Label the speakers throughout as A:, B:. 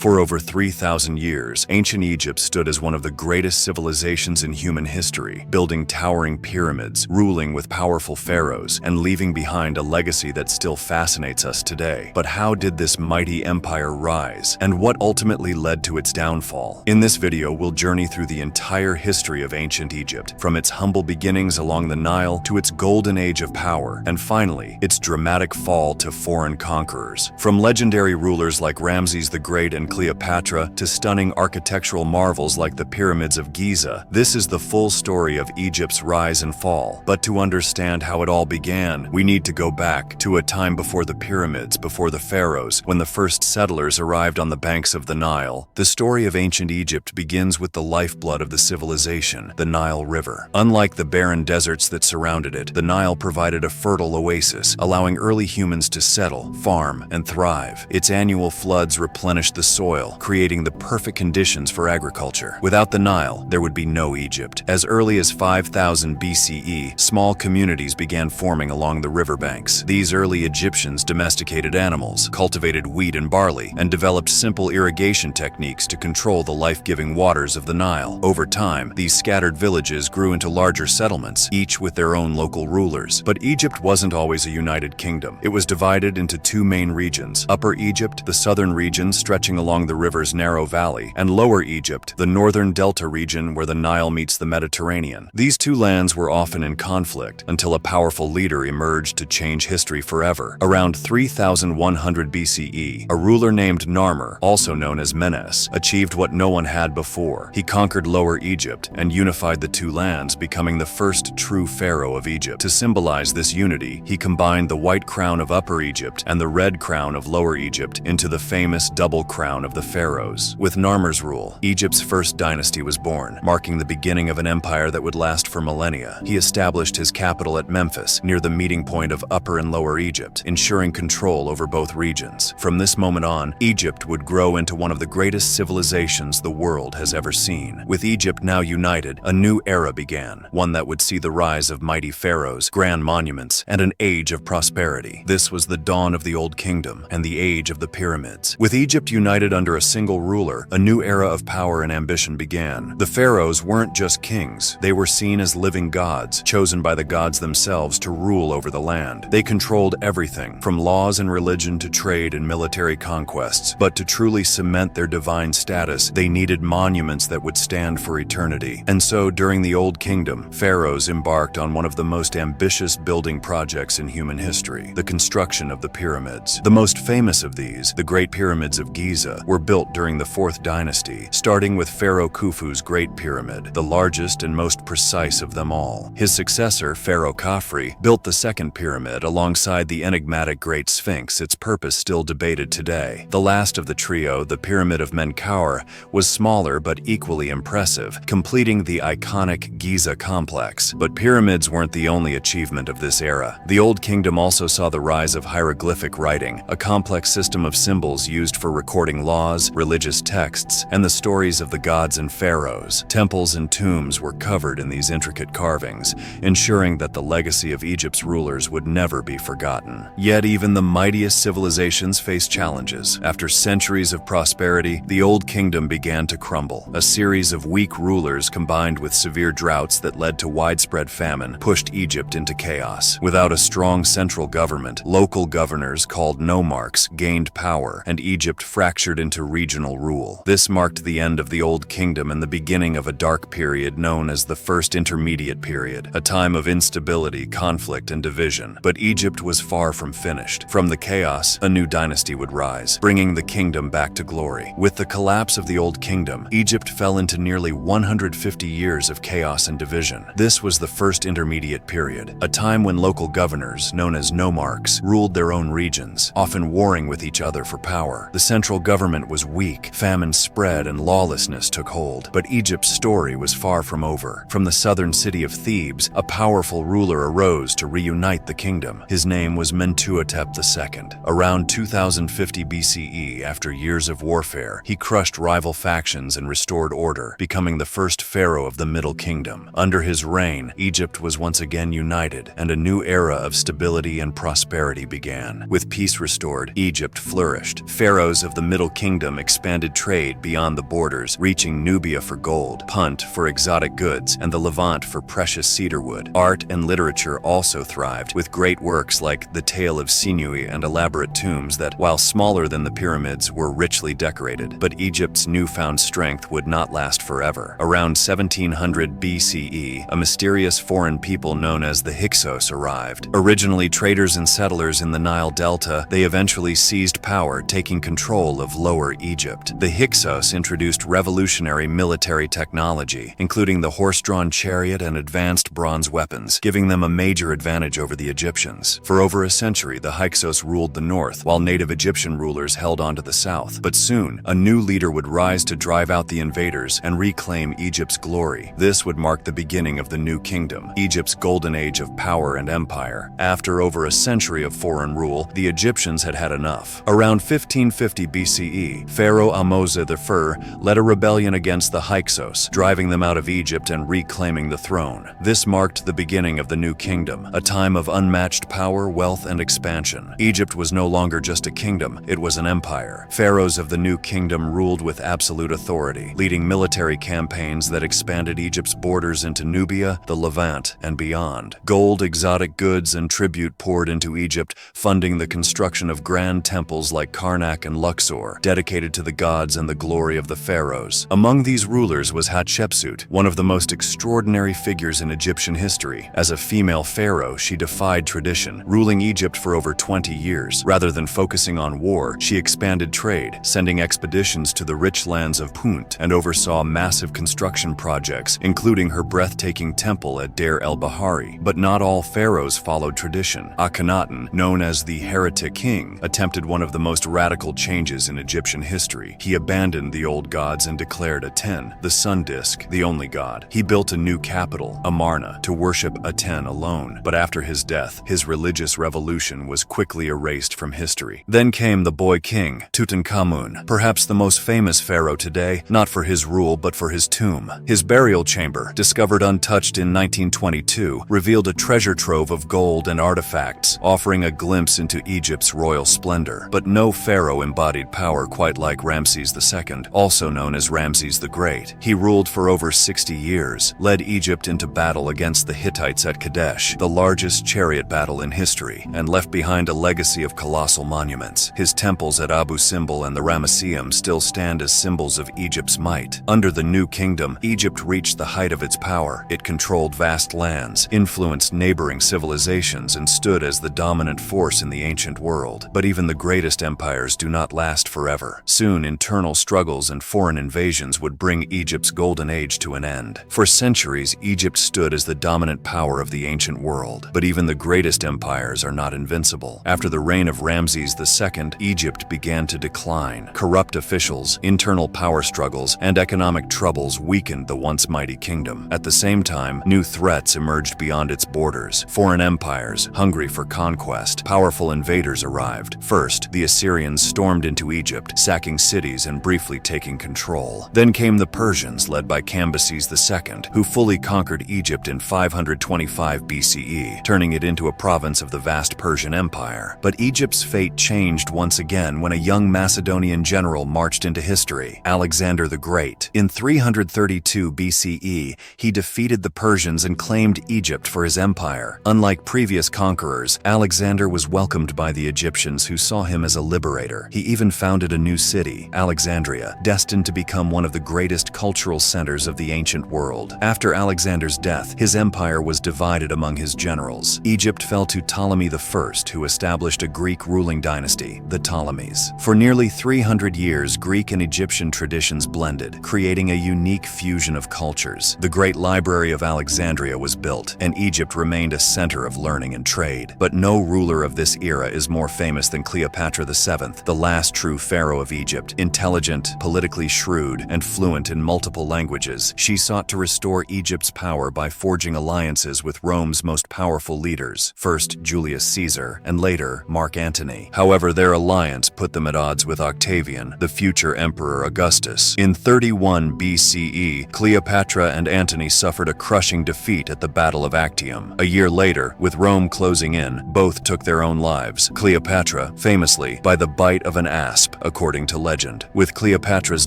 A: For over 3,000 years, ancient Egypt stood as one of the greatest civilizations in human history, building towering pyramids, ruling with powerful pharaohs, and leaving behind a legacy that still fascinates us today. But how did this mighty empire rise, and what ultimately led to its downfall? In this video, we'll journey through the entire history of ancient Egypt, from its humble beginnings along the Nile to its golden age of power, and finally, its dramatic fall to foreign conquerors. From legendary rulers like Ramses the Great and Cleopatra to stunning architectural marvels like the pyramids of Giza, this is the full story of Egypt's rise and fall. But to understand how it all began, we need to go back to a time before the pyramids, before the pharaohs, when the first settlers arrived on the banks of the Nile. The story of ancient Egypt begins with the lifeblood of the civilization, the Nile River. Unlike the barren deserts that surrounded it, the Nile provided a fertile oasis, allowing early humans to settle, farm, and thrive. Its annual floods replenished the soil, creating the perfect conditions for agriculture. Without the Nile, there would be no Egypt. As early as 5000 BCE, small communities began forming along the riverbanks. These early Egyptians domesticated animals, cultivated wheat and barley, and developed simple irrigation techniques to control the life-giving waters of the Nile. Over time, these scattered villages grew into larger settlements, each with their own local rulers. But Egypt wasn't always a united kingdom. It was divided into two main regions: Upper Egypt, the southern region stretching along the river's narrow valley, and Lower Egypt, the northern delta region where the Nile meets the Mediterranean. These two lands were often in conflict until a powerful leader emerged to change history forever. Around 3100 BCE, a ruler named Narmer, also known as Menes, achieved what no one had before. He conquered Lower Egypt and unified the two lands, becoming the first true pharaoh of Egypt. To symbolize this unity, he combined the white crown of Upper Egypt and the red crown of Lower Egypt into the famous double crown of the pharaohs. With Narmer's rule, Egypt's first dynasty was born, marking the beginning of an empire that would last for millennia. He established his capital at Memphis, near the meeting point of Upper and Lower Egypt, ensuring control over both regions. From this moment on, Egypt would grow into one of the greatest civilizations the world has ever seen. With Egypt now united, a new era began, one that would see the rise of mighty pharaohs, grand monuments, and an age of prosperity. This was the dawn of the Old Kingdom and the age of the pyramids. With Egypt united under a single ruler, a new era of power and ambition began. The pharaohs weren't just kings. They were seen as living gods, chosen by the gods themselves to rule over the land. They controlled everything, from laws and religion to trade and military conquests. But to truly cement their divine status, they needed monuments that would stand for eternity. And so, during the Old Kingdom, pharaohs embarked on one of the most ambitious building projects in human history: the construction of the pyramids. The most famous of these, the Great Pyramids of Giza, were built during the 4th dynasty, starting with Pharaoh Khufu's Great Pyramid, the largest and most precise of them all. His successor, Pharaoh Khafre, built the 2nd pyramid alongside the enigmatic Great Sphinx, its purpose still debated today. The last of the trio, the Pyramid of Menkaure, was smaller but equally impressive, completing the iconic Giza complex. But pyramids weren't the only achievement of this era. The Old Kingdom also saw the rise of hieroglyphic writing, a complex system of symbols used for recording laws, religious texts, and the stories of the gods and pharaohs. Temples and tombs were covered in these intricate carvings, ensuring that the legacy of Egypt's rulers would never be forgotten. Yet even the mightiest civilizations faced challenges. After centuries of prosperity, the Old Kingdom began to crumble. A series of weak rulers combined with severe droughts that led to widespread famine pushed Egypt into chaos. Without a strong central government, local governors called nomarchs gained power, and Egypt fractured into regional rule. This marked the end of the Old Kingdom and the beginning of a dark period known as the First Intermediate Period, a time of instability, conflict, and division. But Egypt was far from finished. From the chaos, a new dynasty would rise, bringing the kingdom back to glory. With the collapse of the Old Kingdom, Egypt fell into nearly 150 years of chaos and division. This was the First Intermediate Period, a time when local governors, known as nomarchs, ruled their own regions, often warring with each other for power. The central government was weak, famine spread, and lawlessness took hold. But Egypt's story was far from over. From the southern city of Thebes, a powerful ruler arose to reunite the kingdom. His name was Mentuhotep II. Around 2050 BCE, after years of warfare, he crushed rival factions and restored order, becoming the first pharaoh of the Middle Kingdom. Under his reign, Egypt was once again united, and a new era of stability and prosperity began. With peace restored, Egypt flourished. Pharaohs of the Middle kingdom expanded trade beyond the borders, reaching Nubia for gold, Punt for exotic goods, and the Levant for precious cedarwood. Art and literature also thrived, with great works like The Tale of Sinui and elaborate tombs that, while smaller than the pyramids, were richly decorated. But Egypt's newfound strength would not last forever. Around 1700 BCE, a mysterious foreign people known as the Hyksos arrived. Originally traders and settlers in the Nile Delta, they eventually seized power, taking control of Lower Egypt. The Hyksos introduced revolutionary military technology, including the horse-drawn chariot and advanced bronze weapons, giving them a major advantage over the Egyptians. For over a century, the Hyksos ruled the north, while native Egyptian rulers held on to the south. But soon, a new leader would rise to drive out the invaders and reclaim Egypt's glory. This would mark the beginning of the New Kingdom, Egypt's golden age of power and empire. After over a century of foreign rule, the Egyptians had had enough. Around 1550 BCE, Pharaoh Ahmose I led a rebellion against the Hyksos, driving them out of Egypt and reclaiming the throne. This marked the beginning of the New Kingdom, a time of unmatched power, wealth, and expansion. Egypt was no longer just a kingdom, it was an empire. Pharaohs of the New Kingdom ruled with absolute authority, leading military campaigns that expanded Egypt's borders into Nubia, the Levant, and beyond. Gold, exotic goods, and tribute poured into Egypt, funding the construction of grand temples like Karnak and Luxor, dedicated to the gods and the glory of the pharaohs. Among these rulers was Hatshepsut, one of the most extraordinary figures in Egyptian history. As a female pharaoh, she defied tradition, ruling Egypt for over 20 years. Rather than focusing on war, she expanded trade, sending expeditions to the rich lands of Punt, and oversaw massive construction projects, including her breathtaking temple at Deir el-Bahari. But not all pharaohs followed tradition. Akhenaten, known as the heretic king, attempted one of the most radical changes in Egyptian history. He abandoned the old gods and declared Aten, the sun disk, the only god. He built a new capital, Amarna, to worship Aten alone. But after his death, his religious revolution was quickly erased from history. Then came the boy king, Tutankhamun, perhaps the most famous pharaoh today, not for his rule but for his tomb. His burial chamber, discovered untouched in 1922, revealed a treasure trove of gold and artifacts, offering a glimpse into Egypt's royal splendor. But no pharaoh embodied power quite like Ramses II, also known as Ramses the Great. He ruled for over 60 years, led Egypt into battle against the Hittites at Kadesh, the largest chariot battle in history, and left behind a legacy of colossal monuments. His temples at Abu Simbel and the Ramesseum still stand as symbols of Egypt's might. Under the New Kingdom, Egypt reached the height of its power. It controlled vast lands, influenced neighboring civilizations, and stood as the dominant force in the ancient world. But even the greatest empires do not last forever. Soon, internal struggles and foreign invasions would bring Egypt's golden age to an end. For centuries, Egypt stood as the dominant power of the ancient world. But even the greatest empires are not invincible. After the reign of Ramses II, Egypt began to decline. Corrupt officials, internal power struggles, and economic troubles weakened the once mighty kingdom. At the same time, new threats emerged beyond its borders. Foreign empires, hungry for conquest, powerful invaders arrived. First, the Assyrians stormed into Egypt, sacking cities and briefly taking control. Then came the Persians, led by Cambyses II, who fully conquered Egypt in 525 BCE, turning it into a province of the vast Persian Empire. But Egypt's fate changed once again when a young Macedonian general marched into history, Alexander the Great. In 332 BCE, he defeated the Persians and claimed Egypt for his empire. Unlike previous conquerors, Alexander was welcomed by the Egyptians, who saw him as a liberator. He even founded a new city, Alexandria, destined to become one of the greatest cultural centers of the ancient world. After Alexander's death, his empire was divided among his generals. Egypt fell to Ptolemy I, who established a Greek ruling dynasty, the Ptolemies. For nearly 300 years, Greek and Egyptian traditions blended, creating a unique fusion of cultures. The Great Library of Alexandria was built, and Egypt remained a center of learning and trade. But no ruler of this era is more famous than Cleopatra VII, the last true pharaoh of Egypt. Intelligent, politically shrewd, and fluent in multiple languages, she sought to restore Egypt's power by forging alliances with Rome's most powerful leaders, first Julius Caesar, and later Mark Antony. However, their alliance put them at odds with Octavian, the future Emperor Augustus. In 31 BCE, Cleopatra and Antony suffered a crushing defeat at the Battle of Actium. A year later, with Rome closing in, both took their own lives. Cleopatra, famously, by the bite of an asp, according to legend. With Cleopatra's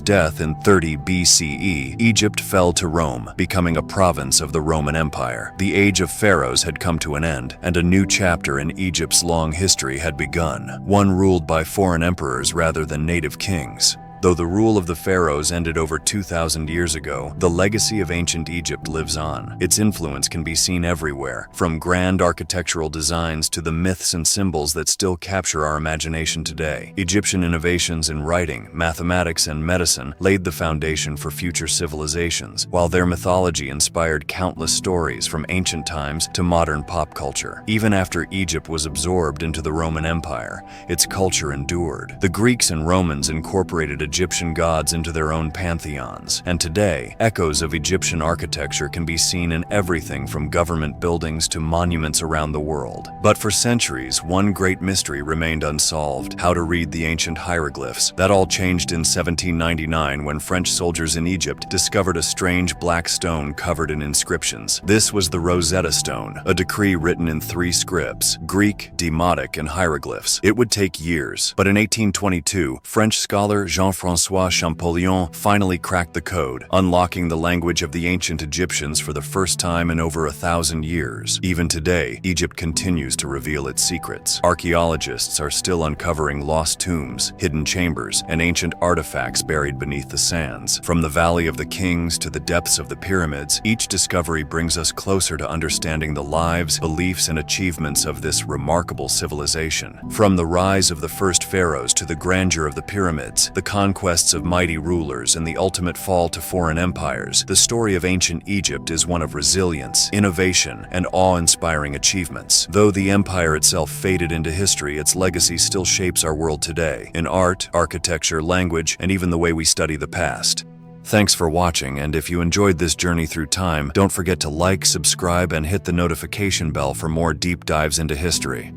A: death in 30 BCE, Egypt fell to Rome, becoming a province of the Roman Empire. The age of pharaohs had come to an end, and a new chapter in Egypt's long history had begun, one ruled by foreign emperors rather than native kings. Though the rule of the pharaohs ended over 2,000 years ago, the legacy of ancient Egypt lives on. Its influence can be seen everywhere, from grand architectural designs to the myths and symbols that still capture our imagination today. Egyptian innovations in writing, mathematics, and medicine laid the foundation for future civilizations, while their mythology inspired countless stories from ancient times to modern pop culture. Even after Egypt was absorbed into the Roman Empire, its culture endured. The Greeks and Romans incorporated Egyptian gods into their own pantheons, and today, echoes of Egyptian architecture can be seen in everything from government buildings to monuments around the world. But for centuries, one great mystery remained unsolved: how to read the ancient hieroglyphs. That all changed in 1799 when French soldiers in Egypt discovered a strange black stone covered in inscriptions. This was the Rosetta Stone, a decree written in 3 scripts: Greek, Demotic, and hieroglyphs. It would take years, but in 1822, French scholar Jean-François Champollion finally cracked the code, unlocking the language of the ancient Egyptians for the first time in over 1,000 years. Even today, Egypt continues to reveal its secrets. Archaeologists are still uncovering lost tombs, hidden chambers, and ancient artifacts buried beneath the sands. From the Valley of the Kings to the depths of the pyramids, each discovery brings us closer to understanding the lives, beliefs, and achievements of this remarkable civilization. From the rise of the first pharaohs to the grandeur of the pyramids, the conquests of mighty rulers, and the ultimate fall to foreign empires, the story of ancient Egypt is one of resilience, innovation, and awe-inspiring achievements. Though the empire itself faded into history, its legacy still shapes our world today, in art, architecture, language, and even the way we study the past. Thanks for watching, and if you enjoyed this journey through time, don't forget to like, subscribe, and hit the notification bell for more deep dives into history.